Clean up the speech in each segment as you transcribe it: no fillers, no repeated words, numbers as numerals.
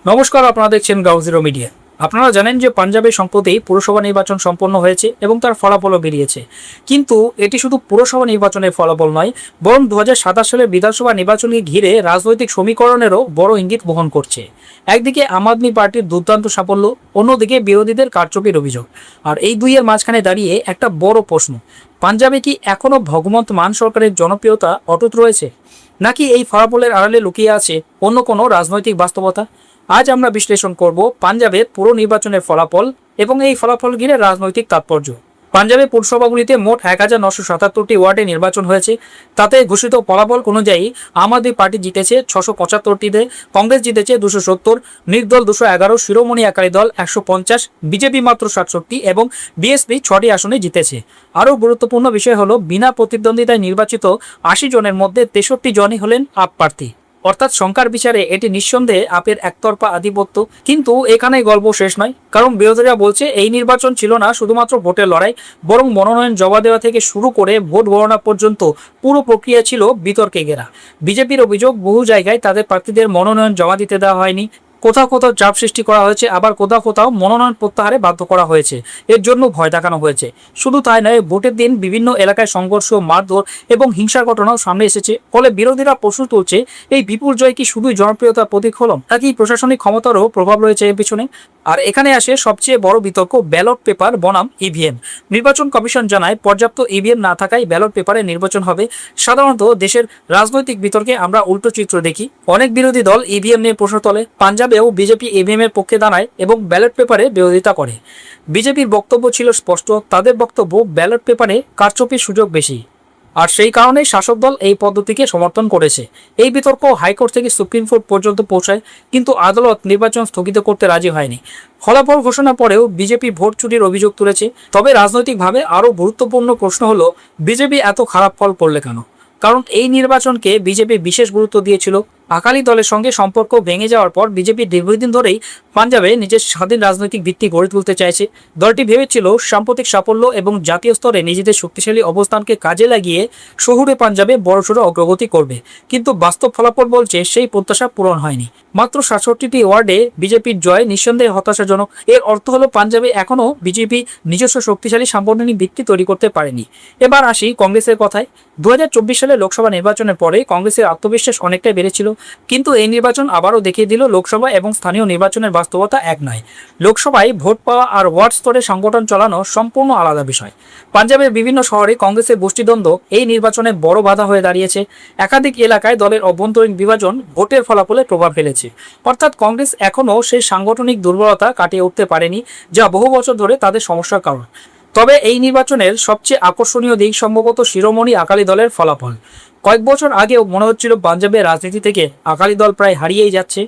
নমস্কার, আপনারা দেখছেন গাউজিরো মিডিয়া। আপনারা জানেন যে পাঞ্জাবে সম্প্রতি পুরসভা নির্বাচন সম্পন্ন হয়েছে এবং তার ফলাফলও বেরিয়েছে। কিন্তু এটি শুধু পুরসভা নির্বাচনের ফলাফল নয়, বরং 2027 সালের বিধানসভা নির্বাচনকে ঘিরে রাজনৈতিক সমীকরণেরও বড় ইঙ্গিত বহন করছে। একদিকে আম আদমি পার্টির দুর্দান্ত সাফল্য, অন্যদিকে বিরোধীদের কারচুপির অভিযোগ। আর এই দুইয়ের মাঝখানে দাঁড়িয়ে একটা বড় প্রশ্ন, পাঞ্জাবে কি এখনও ভগবন্ত মান সরকারের জনপ্রিয়তা অটুট রয়েছে, নাকি এই ফলাফলের আড়ালে লুকিয়ে আছে অন্য কোনো রাজনৈতিক বাস্তবতা? আজ আমরা বিশ্লেষণ করব পাঞ্জাবের পুরো নির্বাচনের ফলাফল এবং এই ফলাফল ঘিরে রাজনৈতিক তাৎপর্য। পাঞ্জাবের পুরসভাগুলিতে মোট 1977টি ওয়ার্ডে নির্বাচন হয়েছে। তাতে ঘোষিত ফলাফল অনুযায়ী আম আদমি পার্টি জিতেছে 675টিতে, কংগ্রেস জিতেছে 270, নির্দল 211, শিরোমণি আকালি দল 150, বিজেপি মাত্র 67 এবং বিএসপি 6টি আসনে জিতেছে। আরও গুরুত্বপূর্ণ বিষয় হলো বিনা প্রতিদ্বন্দ্বিতায় নির্বাচিত 80 জনের মধ্যে 63 জনই হলেন আপ প্রার্থী। অর্থাৎ সংখ্যার বিচারে এটি নিঃসন্দেহে আপের একতরফা আধিপত্য। কিন্তু এখানেই গল্প শেষ নয়, কারণ বিরোধীরা বলছে এই নির্বাচন ছিল না শুধুমাত্র ভোটের লড়াই, বরং মনোনয়ন জমা দেওয়া থেকে শুরু করে ভোট গণনা পর্যন্ত পুরো প্রক্রিয়া ছিল বিতর্কে ঘেরা। বিজেপির অভিযোগ, বহু জায়গায় তাদের প্রার্থীদের মনোনয়ন জমা দিতে দেওয়া হয়নি, কোথাও কোথাও চাপ সৃষ্টি করা হয়েছে, আবার কোথাও কোথাও মনোনয়ন প্রত্যাহারে বাধ্য করা হয়েছে। এর জন্য ভয় দেখানো হয়েছে। শুধু তাই নয়, ভোটের দিন বিভিন্ন এলাকায় সংঘর্ষ, মারধর এবং হিংসার ঘটনাও সামনে এসেছে। ফলে বিরোধীরা প্রশ্ন তুলছে, এই বিপুল জয় কি শুধুই জনপ্রিয়তার প্রতিফলন, নাকি প্রশাসনিক ক্ষমতারও প্রভাব রয়েছে এর পিছনে? আর এখানে আসে সবচেয়ে বড় বিতর্ক, ব্যালট পেপার বনাম ইভিএম। নির্বাচন কমিশন জানায় পর্যাপ্ত ইভিএম না থাকায় ব্যালট পেপারে নির্বাচন হবে। সাধারণত দেশের রাজনৈতিক বিতর্কে আমরা উল্টো চিত্র দেখি। অনেক বিরোধী দল ইভিএম নিয়ে প্রশ্ন তোলে, পাঞ্জাবেও বিজেপি ইভিএম এর পক্ষে দাঁড়ায় এবং ব্যালট পেপারে বিরোধিতা করে। বিজেপির বক্তব্য ছিল স্পষ্ট, তাদের বক্তব্য ব্যালট পেপারে কারচুপির সুযোগ বেশি, আর সেই কারণেই শাসক দল এই পদ্ধতিকে সমর্থন করেছে। এই বিতর্ক হাইকোর্ট থেকে সুপ্রিম কোর্ট পর্যন্ত পৌঁছায়, কিন্তু আদালত নির্বাচন স্থগিত করতে রাজি হয়নি। ফলাফল ঘোষণার পরেও বিজেপি ভোট চুরির অভিযোগ তুলেছে। তবে রাজনৈতিকভাবে আরও গুরুত্বপূর্ণ প্রশ্ন হলো, বিজেপি এত খারাপ ফল করলে কেন? কারণ এই নির্বাচনকে বিজেপি বিশেষ গুরুত্ব দিয়েছিল। আকালি দলের সঙ্গে সম্পর্ক ভেঙে যাওয়ার পর বিজেপি দীর্ঘদিন ধরেই পাঞ্জাবে নিজের স্বাধীন রাজনৈতিক ভিত্তি গড়ে তুলতে চাইছে। দলটি ভেবেছিল সাম্প্রতিক সাফল্য এবং জাতীয় স্তরে নিজেদের শক্তিশালী অবস্থানকে কাজে লাগিয়ে শহুরে পাঞ্জাবে বড়সড় অগ্রগতি করবে। কিন্তু বাস্তব ফলাফল বলছে সেই প্রত্যাশা পূরণ হয়নি। মাত্র 67টি ওয়ার্ডে বিজেপির জয় নিঃসন্দেহে হতাশাজনক। এর অর্থ হলো পাঞ্জাবে এখনও বিজেপি নিজস্ব শক্তিশালী সাংগঠনিক ভিত্তি তৈরি করতে পারেনি। এবার আসি কংগ্রেসের কথায়। 2024 সালে লোকসভা নির্বাচনের পরে কংগ্রেসের আত্মবিশ্বাস অনেকটাই বেড়েছিল, কিন্তু এই নির্বাচন আবারও দেখিয়ে দিল লোকসভা এবং স্থানীয় নির্বাচনের বাস্তবতা এক নয়। লোকসভায় ভোট পাওয়া আর ওয়ার্ড স্তরে সংগঠন চালানো সম্পূর্ণ আলাদা বিষয়। পাঞ্জাবের বিভিন্ন শহরে কংগ্রেসের গোষ্ঠীদ্বন্দ্ব এই নির্বাচনে বড় বাধা হয়ে দাঁড়িয়েছে। একাধিক এলাকায় দলের অভ্যন্তরীণ বিভাজন ভোটের ফলাফলে প্রভাব ফেলেছে। অর্থাৎ কংগ্রেস এখনও সেই সাংগঠনিক দুর্বলতা কাটিয়ে উঠতে পারেনি, যা বহু বছর ধরে তাদের সমস্যার কারণ। তবে এই নির্বাচনের সবচেয়ে আকর্ষণীয় দিক সম্ভবত শিরোমণি আকালি দলের ফলাফল। কয়েক বছর আগেও মনে হচ্ছিল পাঞ্জাবের রাজনীতি থেকে আকালি দল প্রায় হারিয়েই যাচ্ছে।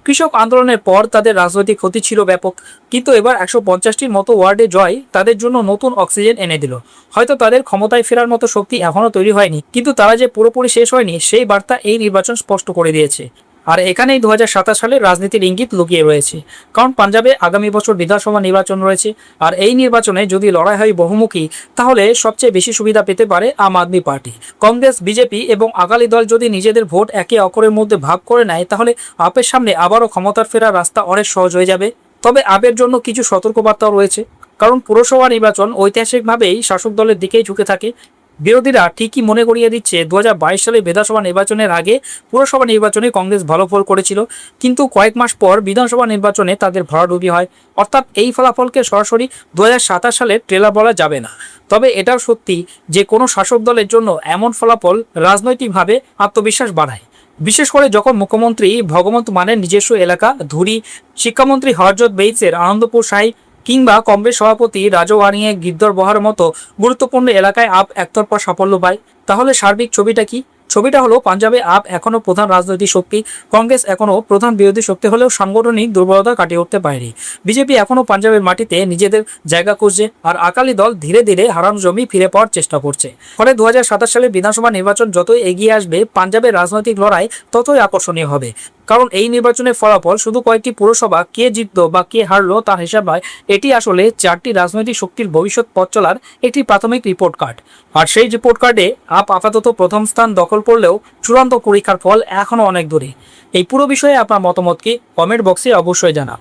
কৃষক আন্দোলনের পর তাদের রাজনৈতিক ক্ষতি ছিল ব্যাপক, কিন্তু এবার 150টির মতো ওয়ার্ডে জয় তাদের জন্য নতুন অক্সিজেন এনে দিল। হয়তো তাদের ক্ষমতায় ফেরার মতো শক্তি এখনও তৈরি হয়নি, কিন্তু তারা যে পুরোপুরি শেষ হয়নি সেই বার্তা এই নির্বাচন স্পষ্ট করে দিয়েছে। আর এখানেই 2027 সালের রাজনীতির ইঙ্গিত লুকিয়ে রয়েছে। কারণ পাঞ্জাবে আগামী বছর বিধানসভা নির্বাচন রয়েছে, আর এই নির্বাচনে যদি লড়াই হয় বহুমুখী, তাহলে সবচেয়ে বেশি সুবিধা পেতে পারে আম আদমি পার্টি। কংগ্রেস, বিজেপি এবং আকালি দল যদি নিজেদের ভোট একে অপরের মধ্যে ভাগ করে নেয়, তাহলে আপের সামনে আবারও ক্ষমতার ফেরার রাস্তা অনেক সহজ হয়ে যাবে। তবে আপের জন্য কিছু সতর্কবার্তাও রয়েছে, কারণ পুরসভা নির্বাচন ঐতিহাসিকভাবেই শাসক দলের দিকেই ঝুঁকে থাকে। বিরোধীরা ঠিকই মনে করিয়ে দিচ্ছে 2022 সালে বিধানসভা নির্বাচনের আগে পুরসভা নির্বাচনে কংগ্রেস ভালো ফল করেছিল, কিন্তু কয়েক মাস পর বিধানসভা নির্বাচনে তাদের ভরাডুবি হয়। অর্থাৎ এই ফলাফলকে সরাসরি 2027 সালের ট্রেলার বলা যাবে না। তবে এটাও সত্যি যে কোনো শাসক দলের জন্য এমন ফলাফল রাজনৈতিকভাবে আত্মবিশ্বাস বাড়ায়, বিশেষ করে যখন মুখ্যমন্ত্রী ভগবন্ত মানের নিজস্ব এলাকা ধুরি, শিক্ষামন্ত্রী হরজত বেইসের আনন্দপুর সাহিব কিংবা কংগ্রেস সভাপতি রাজু ওয়ানিয়ে গিদ্দর বহার মতো গুরুত্বপূর্ণ এলাকায় আপ একতরফা সাফল্য পায়। তাহলে সার্বিক ছবিটা কি? ছবিটা হলো পাঞ্জাবে আপ এখনও প্রধান রাজনৈতিক শক্তি, কংগ্রেস এখনও প্রধান বিরোধী শক্তি হলেও সাংগঠনিক দুর্বলতা কাটিয়ে উঠতে পারেনি। বিজেপি এখনও পাঞ্জাবের মাটিতে নিজেদের জায়গা খুঁজছে, আর আকালি দল ধীরে ধীরে হারানো জমি ফিরে পাওয়ার চেষ্টা করছে। ফলে 2027 সালে বিধানসভা নির্বাচন যতই এগিয়ে আসবে, পাঞ্জাবের রাজনৈতিক লড়াই ততই আকর্ষণীয় হবে। কারণ এই নির্বাচনের ফলাফল শুধু কয়েকটি পুরসভা কে জিতলো বা কে হারলো তার হিসাব নয়, এটি আসলে চারটি রাজনৈতিক শক্তির ভবিষ্যৎ পথ চলার একটি প্রাথমিক রিপোর্ট কার্ড। আর সেই রিপোর্ট কার্ডে আপাতত প্রথম স্থান দখল করলেও চূড়ান্ত পরীক্ষার ফল এখনও অনেক দূরে। এই পুরো বিষয়ে আপনার মতামত কি কমেন্ট বক্সে অবশ্যই জানান।